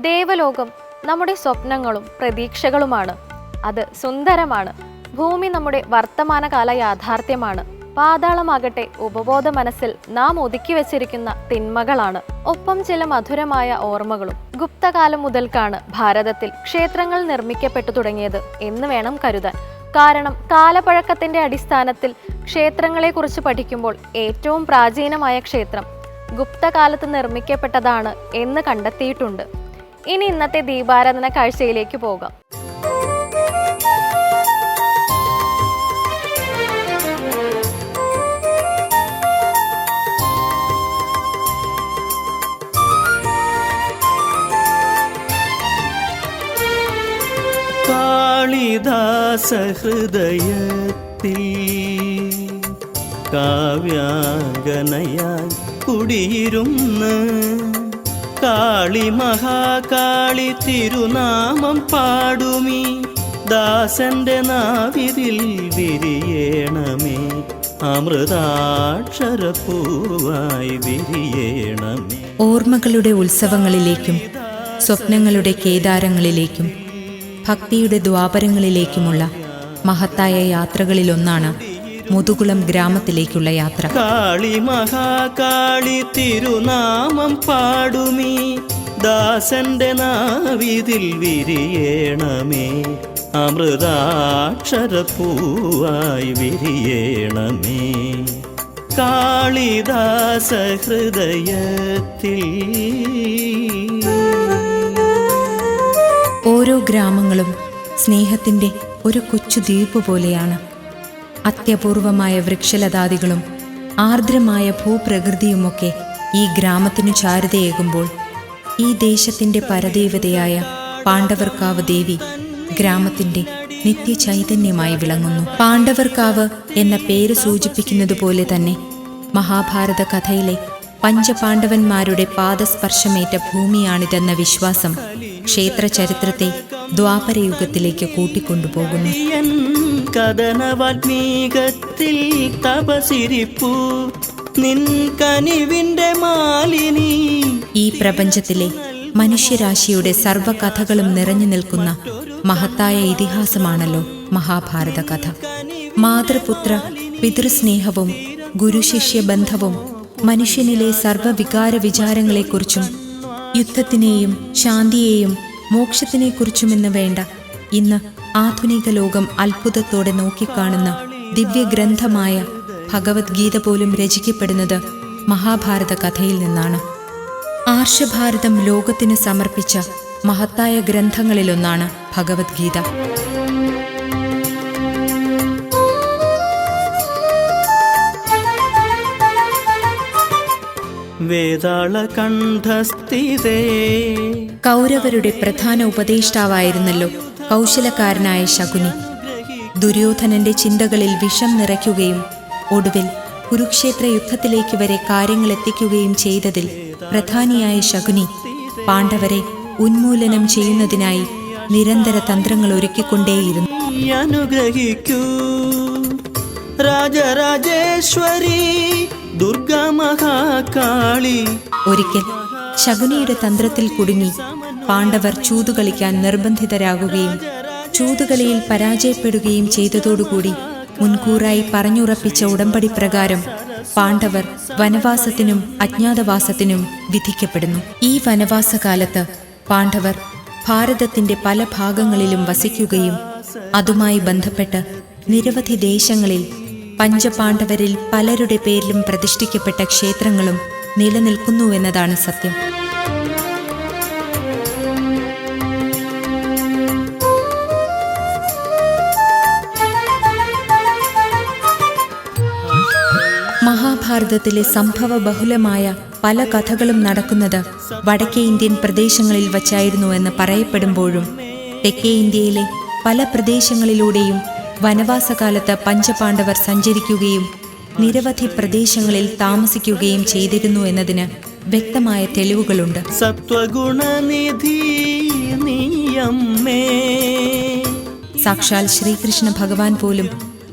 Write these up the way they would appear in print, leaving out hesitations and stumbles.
ദേവലോകം നമ്മുടെ സ്വപ്നങ്ങളും പ്രതീക്ഷകളുമാണ്. അത് സുന്ദരമാണ്. ഭൂമി നമ്മുടെ വർത്തമാനകാല യാഥാർത്ഥ്യമാണ്. പാതാളമാകട്ടെ ഉപബോധ മനസ്സിൽ നാം ഒതുക്കി വച്ചിരിക്കുന്ന തിന്മകളാണ്. ഒപ്പം ചില മധുരമായ ഓർമ്മകളും. ഗുപ്തകാലം മുതൽക്കാണ് ഭാരതത്തിൽ ക്ഷേത്രങ്ങൾ നിർമ്മിക്കപ്പെട്ടു തുടങ്ങിയത് എന്ന് വേണം കരുതാൻ. കാരണം കാലപ്പഴക്കത്തിന്റെ അടിസ്ഥാനത്തിൽ ക്ഷേത്രങ്ങളെക്കുറിച്ച് പഠിക്കുമ്പോൾ ഏറ്റവും പ്രാചീനമായ ക്ഷേത്രം ഗുപ്തകാലത്ത് നിർമ്മിക്കപ്പെട്ടതാണ് എന്ന് കണ്ടെത്തിയിട്ടുണ്ട്. ഇനി ഇന്നത്തെ ദീപാരാധന കാഴ്ചയിലേക്ക് പോകാം. കാളിദാസഹൃദയത്തിൽ കാവ്യാംഗനയായി കുടിയിരുന്ന് കാളി മഹാകാളി തിരുനാമം പാടുമീ ദാസന്റെ നാവിതിൽ വിരിയണമേ, അമൃതാക്ഷരപ്പൂവായി വിരിയണമേ. ഓർമ്മകളുടെ ഉത്സവങ്ങളിലേക്കും സ്വപ്നങ്ങളുടെ കേദാരങ്ങളിലേക്കും ഭക്തിയുടെ ദ്വാപരങ്ങളിലേക്കുമുള്ള മഹത്തായ യാത്രകളിലൊന്നാണ് മുതുകുളം ഗ്രാമത്തിലേക്കുള്ള യാത്ര. കാളി മഹാകാളി തിരുനാമം പാടുമീ ദാസന്റെ നാവിതിൽ വിരിയണമേ, അമൃതാക്ഷരപ്പൂവായി വിരിയണമേ. കാളിദാസ ഹൃദയത്തിൽ. ഓരോ ഗ്രാമങ്ങളും സ്നേഹത്തിൻ്റെ ഒരു കൊച്ചു ദ്വീപ് പോലെയാണ്. അത്യപൂർവമായ വൃക്ഷലതാദികളും ആർദ്രമായ ഭൂപ്രകൃതിയുമൊക്കെ ഈ ഗ്രാമത്തിനു ചാരുതയേകുമ്പോൾ ഈ ദേശത്തിൻ്റെ പരദേവതയായ പാണ്ഡവർക്കാവ് ദേവി ഗ്രാമത്തിൻ്റെ നിത്യചൈതന്യമായി വിളങ്ങുന്നു. പാണ്ഡവർക്കാവ് എന്ന പേര് സൂചിപ്പിക്കുന്നതുപോലെ തന്നെ മഹാഭാരത കഥയിലെ പഞ്ചപാണ്ഡവന്മാരുടെ പാദസ്പർശമേറ്റ ഭൂമിയാണിതെന്ന വിശ്വാസം ക്ഷേത്ര ചരിത്രത്തെ ദ്വാപരയുഗത്തിലേക്ക് കൂട്ടിക്കൊണ്ടുപോകുന്നു. കഥനവാൽമീകത്തിൽ തപസിരിപ്പൂ നിൻ കനിവിന്റെ മാലിനി. ഈ പ്രപഞ്ചത്തിലെ മനുഷ്യരാശിയുടെ സർവ്വകഥകളും നിറഞ്ഞു നിൽക്കുന്ന മഹത്തായ ഇതിഹാസമാണല്ലോ മഹാഭാരത കഥ. മാതൃപുത്ര പിതൃസ്നേഹവും ഗുരുശിഷ്യ ബന്ധവും മനുഷ്യനിലെ സർവ്വവികാര വിചാരങ്ങളെക്കുറിച്ചും യുദ്ധത്തിനെയും ശാന്തിയെയും മോക്ഷത്തിനെക്കുറിച്ചുമെന്ന് വേണ്ട ഇന്ന് ആധുനിക ലോകം അത്ഭുതത്തോടെ നോക്കിക്കാണുന്ന ദിവ്യഗ്രന്ഥമായ ഭഗവത്ഗീത പോലും രചിക്കപ്പെടുന്നത് മഹാഭാരത കഥയിൽ നിന്നാണ്. ആർഷഭാരതം ലോകത്തിന് സമർപ്പിച്ച മഹത്തായ ഗ്രന്ഥങ്ങളിലൊന്നാണ് ഭഗവത്ഗീത. വേതാളകണ്ഠസ്ഥിതേ. കൗരവരുടെ പ്രധാന ഉപദേഷ്ടാവായിരുന്നല്ലോ കൗശലക്കാരനായ ശകുനി. ദുര്യോധനന്റെ ചിന്തകളിൽ വിഷം നിറയ്ക്കുകയും ഒടുവിൽ കുരുക്ഷേത്ര യുദ്ധത്തിലേക്ക് വരെ കാര്യങ്ങൾ എത്തിക്കുകയും ചെയ്തതിൽ പ്രധാനിയായ ശകുനി പാണ്ഡവരെ ഉന്മൂലനം ചെയ്യുന്നതിനായി നിരന്തര തന്ത്രങ്ങൾ ഒരുക്കിക്കൊണ്ടേയിരുന്നു. അനുഗ്രഹിക്കൂ രാജരാജേശ്വരി ദുർഗാ മഹാകാളി. ഒരിക്കൽ ശകുനിയുടെ തന്ത്രത്തിൽ കുടുങ്ങി പാണ്ഡവർ ചൂതുകളിക്കാൻ നിർബന്ധിതരാകുകയും ചൂതുകളിയിൽ പരാജയപ്പെടുകയും ചെയ്തതോടുകൂടി മുൻകൂറായി പറഞ്ഞുറപ്പിച്ച ഉടമ്പടി പ്രകാരം പാണ്ഡവർ വനവാസത്തിനും അജ്ഞാതവാസത്തിനും വിധിക്കപ്പെടുന്നു. ഈ വനവാസകാലത്ത് പാണ്ഡവർ ഭാരതത്തിന്റെ പല ഭാഗങ്ങളിലും വസിക്കുകയും അതുമായി ബന്ധപ്പെട്ട് നിരവധി ദേശങ്ങളിൽ പഞ്ചപാണ്ഡവരിൽ പലരുടെ പേരിലും പ്രതിഷ്ഠിക്കപ്പെട്ട ക്ഷേത്രങ്ങളും നിലനിൽക്കുന്നുവെന്നതാണ് സത്യം. മഹാഭാരതത്തിലെ സംഭവ ബഹുലമായ പല കഥകളും നടക്കുന്നത് വടക്കേ ഇന്ത്യൻ പ്രദേശങ്ങളിൽ വച്ചായിരുന്നു എന്ന് പറയപ്പെടുമ്പോഴും തെക്കേ ഇന്ത്യയിലെ പല പ്രദേശങ്ങളിലൂടെയും വനവാസകാലത്ത് പഞ്ചപാണ്ഡവർ സഞ്ചരിക്കുകയും നിരവധി പ്രദേശങ്ങളിൽ താമസിക്കുകയും ചെയ്തിരുന്നു എന്നതിന് വ്യക്തമായ തെളിവുകളുണ്ട്. സത്വഗുണനിധി നീയമ്മേ. സാക്ഷാൽ ശ്രീകൃഷ്ണ ഭഗവാൻ പോലും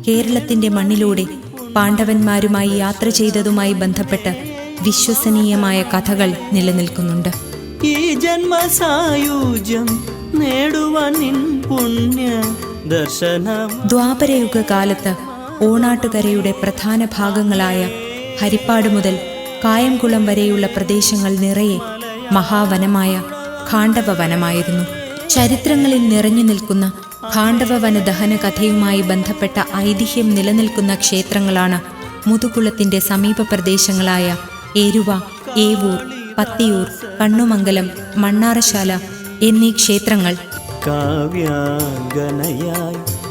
കേരളത്തിന്റെ മണ്ണിലൂടെ പാണ്ഡവന്മാരുമായി യാത്ര ചെയ്തതുമായി ബന്ധപ്പെട്ട് വിശ്വസനീയമായ കഥകൾ നിലനിൽക്കുന്നുണ്ട്. ഈ ജന്മസായുജ്യം നേടുവാൻ നിൻ പുണ്യ ദർശനം. ദ്വാപരയുഗ കാലത്ത് ഓണാട്ടുകരയുടെ പ്രധാന ഭാഗങ്ങളായ ഹരിപ്പാട് മുതൽ കായംകുളം വരെയുള്ള പ്രദേശങ്ങൾ നിറയെ മഹാവനമായ ഖാണ്ഡവ വനമായിരുന്നു. ചരിത്രങ്ങളിൽ നിറഞ്ഞു നിൽക്കുന്ന ഖാണ്ഡവ വന ദഹന കഥയുമായി ബന്ധപ്പെട്ട ഐതിഹ്യം നിലനിൽക്കുന്ന ക്ഷേത്രങ്ങളാണ് മുതുകുളത്തിന്റെ സമീപ പ്രദേശങ്ങളായ ഏരുവ, ഏവൂർ, പത്തിയൂർ, കണ്ണുമംഗലം, മണ്ണാറശാല എന്നീ ക്ഷേത്രങ്ങൾ. കാവ്യാംഗനയായി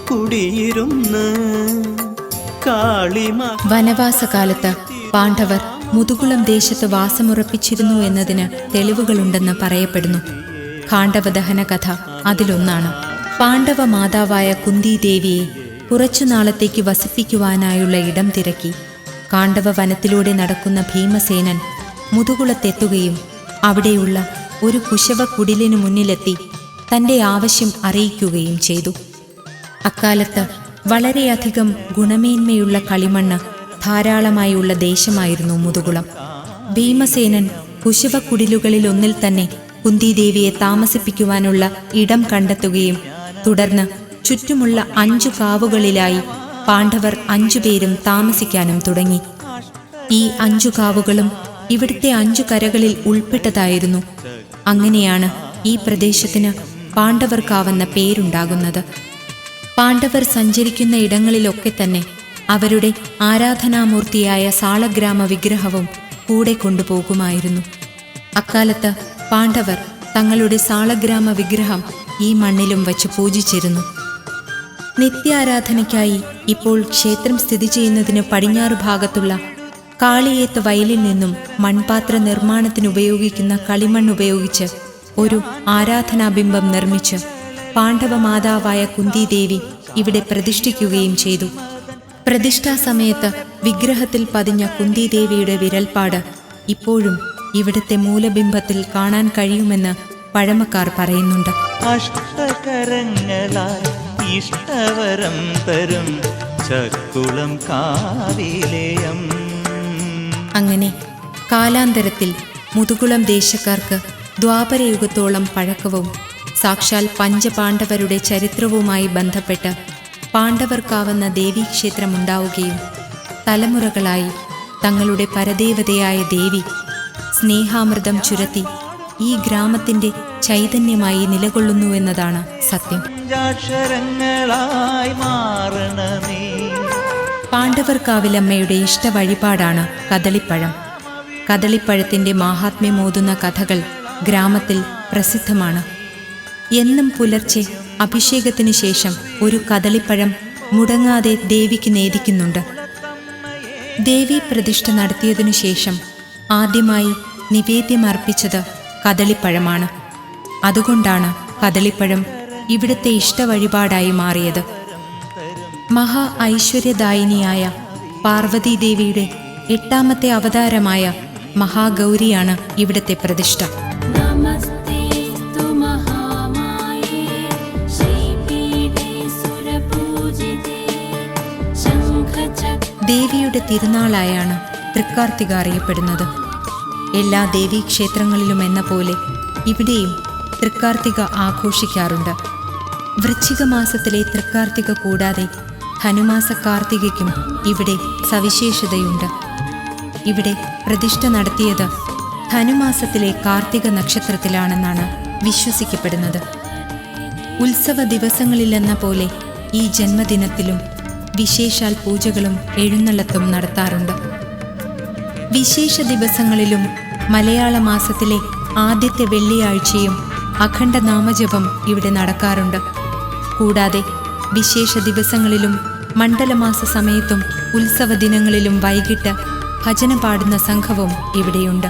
കുടിയിരുന്ന് വനവാസകാലത്ത് പാണ്ഡവർ മുതുകുളം ദേശത്ത് വാസമുറപ്പിച്ചിരുന്നു എന്നതിന് തെളിവുകളുണ്ടെന്ന് പറയപ്പെടുന്നു. ഖാണ്ഡവദഹന കഥ അതിലൊന്നാണ്. പാണ്ഡവ മാതാവായ കുന്തിദേവിയെ കുറച്ചു നാളത്തേക്ക് വസിപ്പിക്കുവാനായുള്ള ഇടം തിരക്കി കാണ്ഡവ വനത്തിലൂടെ നടക്കുന്ന ഭീമസേനൻ മുതുകുളത്തെത്തുകയും അവിടെയുള്ള ഒരു കുശവ കുടിലിനു മുന്നിലെത്തി തൻ്റെ ആവശ്യം അറിയിക്കുകയും ചെയ്തു. അക്കാലത്ത് വളരെയധികം ഗുണമേന്മയുള്ള കളിമണ്ണ് ധാരാളമായുള്ള ദേശമായിരുന്നു മുതുകുളം. ഭീമസേനൻ കുശവ കുടിലുകളിൽ ഒന്നിൽ തന്നെ കുന്തിദേവിയെ താമസിപ്പിക്കുവാനുള്ള ഇടം കണ്ടെത്തുകയും തുടർന്ന് ചുറ്റുമുള്ള 5 കാവുകളിലായി പാണ്ഡവർ 5 പേരും താമസിക്കാനും തുടങ്ങി. ഈ 5 കാവുകളും ഇവിടുത്തെ 5 കരകളിൽ ഉൾപ്പെട്ടതായിരുന്നു. അങ്ങനെയാണ് ഈ പ്രദേശത്തിന് പാണ്ഡവർക്കാവെന്ന പേരുണ്ടാകുന്നത്. പാണ്ഡവർ സഞ്ചരിക്കുന്ന ഇടങ്ങളിലൊക്കെ തന്നെ അവരുടെ ആരാധനാമൂർത്തിയായ സാളഗ്രാമ വിഗ്രഹവും കൂടെ കൊണ്ടുപോകുമായിരുന്നു. അക്കാലത്ത് പാണ്ഡവർ തങ്ങളുടെ സാളഗ്രാമ വിഗ്രഹം ഈ മണ്ണിലും വച്ച് പൂജിച്ചിരുന്നു. നിത്യാരാധനയ്ക്കായി ഇപ്പോൾ ക്ഷേത്രം സ്ഥിതി ചെയ്യുന്നതിന് പടിഞ്ഞാറു ഭാഗത്തുള്ള കാളിയേത്ത് വയലിൽ നിന്നും മൺപാത്ര നിർമ്മാണത്തിനുപയോഗിക്കുന്ന കളിമണ്ണുപയോഗിച്ച് ഒരു ആരാധനാബിംബം നിർമ്മിച്ച് പാണ്ഡവ മാതാവായ കുന്തിദേവി ഇവിടെ പ്രതിഷ്ഠിക്കുകയും ചെയ്തു. പ്രതിഷ്ഠാ സമയത്ത് വിഗ്രഹത്തിൽ പതിഞ്ഞ കുന്തിദേവിയുടെ വിരൽപ്പാട് ഇപ്പോഴും ഇവിടുത്തെ മൂലബിംബത്തിൽ കാണാൻ കഴിയുമെന്ന് പഴമക്കാർ പറയുന്നുണ്ട്. അഷ്ടകരങ്ങളായി ഇഷ്ടവരം തരും ചക്കുളം കാവിലേയം. അങ്ങനെ കാലാന്തരത്തിൽ മുതുകുളം ദേശക്കാർക്ക് ദ്വാപരയുഗത്തോളം പഴക്കവും സാക്ഷാൽ പഞ്ചപാണ്ഡവരുടെ ചരിത്രവുമായി ബന്ധപ്പെട്ട് പാണ്ഡവർക്കാവുന്ന ദേവീക്ഷേത്രമുണ്ടാവുകയും തലമുറകളായി തങ്ങളുടെ പരദേവതയായ ദേവി സ്നേഹാമൃതം ചുരത്തി ഈ ഗ്രാമത്തിന്റെ ചൈതന്യമായി നിലകൊള്ളുന്നുവെന്നതാണ് സത്യം. പാണ്ഡവർക്കാവിലമ്മയുടെ ഇഷ്ടവഴിപാടാണ് കദളിപ്പഴം. കദളിപ്പഴത്തിന്റെ മാഹാത്മ്യമോതുന്ന കഥകൾ ഗ്രാമത്തിൽ പ്രസിദ്ധമാണ്. എന്നും പുലർച്ചെ അഭിഷേകത്തിനു ശേഷം ഒരു കദളിപ്പഴം മുടങ്ങാതെ ദേവിക്ക് നേദിക്കുന്നുണ്ട്. ദേവി പ്രതിഷ്ഠ നടത്തിയതിനു ശേഷം ആദ്യമായി നിവേദ്യമർപ്പിച്ചത് കദളിപ്പഴമാണ്. അതുകൊണ്ടാണ് കദളിപ്പഴം ഇവിടുത്തെ ഇഷ്ടവഴിപാടായി മാറിയത്. മഹാ ഐശ്വര്യദായിനിയായ പാർവതീദേവിയുടെ 8ാമത്തെ അവതാരമായ മഹാഗൗരിയാണ് ഇവിടുത്തെ പ്രതിഷ്ഠ. ദേവിയുടെ തിരുനാളായാണ് തൃക്കാർത്തിക അറിയപ്പെടുന്നത്. എല്ലാ ദേവീക്ഷേത്രങ്ങളിലും എന്ന പോലെ ഇവിടെയും തൃക്കാർത്തിക ആഘോഷിക്കാറുണ്ട്. വൃശ്ചിക മാസത്തിലെ തൃക്കാർത്തിക കൂടാതെ ധനുമാസ കാർത്തികയ്ക്കും ഇവിടെ സവിശേഷതയുണ്ട്. ഇവിടെ പ്രതിഷ്ഠ നടത്തിയത് ധനുമാസത്തിലെ കാർത്തിക നക്ഷത്രത്തിലാണെന്നാണ് വിശ്വസിക്കപ്പെടുന്നത്. ഉത്സവ ദിവസങ്ങളിലെന്ന പോലെ ഈ ജന്മദിനത്തിലും വിശേഷാൽ പൂജകളും എഴുന്നള്ളത്തും നടത്താറുണ്ട്. വിശേഷ ദിവസങ്ങളിലും മലയാള മാസത്തിലെ ആദ്യത്തെ വെള്ളിയാഴ്ചയും അഖണ്ഡ നാമജപം ഇവിടെ നടക്കാറുണ്ട്. കൂടാതെ വിശേഷ ദിവസങ്ങളിലും മണ്ഡലമാസ സമയത്തും ഉത്സവ ദിനങ്ങളിലും വൈകിട്ട് ഭജന പാടുന്ന സംഘവും ഇവിടെയുണ്ട്.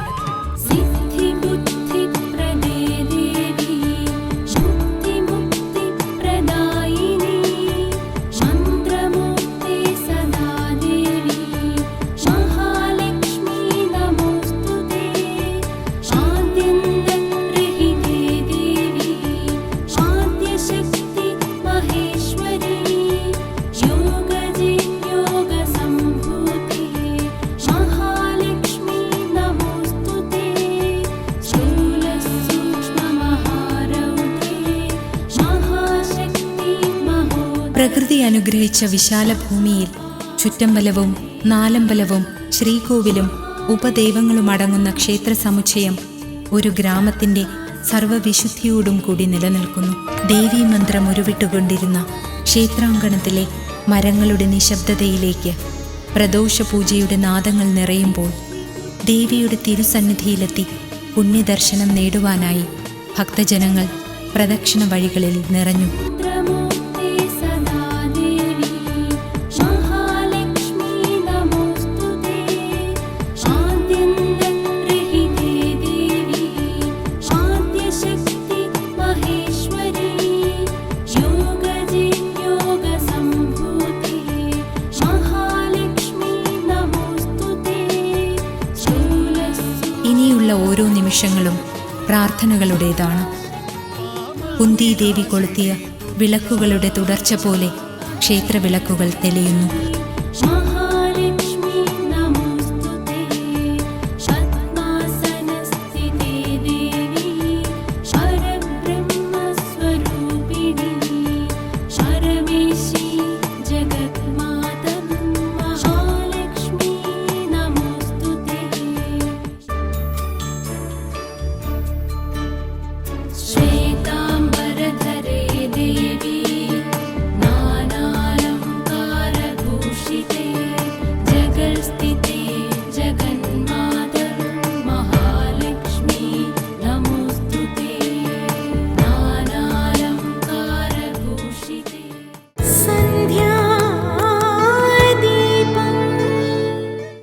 महालक्ष्मी नमोस्तुते। പ്രകൃതി അനുഗ്രഹിച്ച വിശാല ഭൂമിയിൽ ചുറ്റമ്പലവും നാലമ്പലവും ശ്രീകോവിലും ഉപദൈവങ്ങളും അടങ്ങുന്ന ക്ഷേത്ര സമുച്ചയം ഒരു ഗ്രാമത്തിൻ്റെ സർവവിശുദ്ധിയോടും കൂടി നിലനിൽക്കുന്നു. ദേവീ മന്ത്രം ഉരുവിട്ടുകൊണ്ടിരുന്ന ക്ഷേത്രാങ്കണത്തിലെ മരങ്ങളുടെ നിശബ്ദതയിലേക്ക് പ്രദോഷ പൂജയുടെ നാദങ്ങൾ നിറയുമ്പോൾ ദേവിയുടെ തിരുസന്നിധിയിലെത്തി പുണ്യദർശനം നേടുവാനായി ഭക്തജനങ്ങൾ പ്രദക്ഷിണ വഴികളിൽ നിറഞ്ഞു. ഇനിയുള്ള ഓരോ നിമിഷങ്ങളും പ്രാർത്ഥനകളുടേതാണ്. കുന്തിദേവി കൊളുത്തിയ വിളക്കുകളുടെ തുടർച്ച പോലെ ക്ഷേത്രവിളക്കുകൾ തെളിയുന്നു.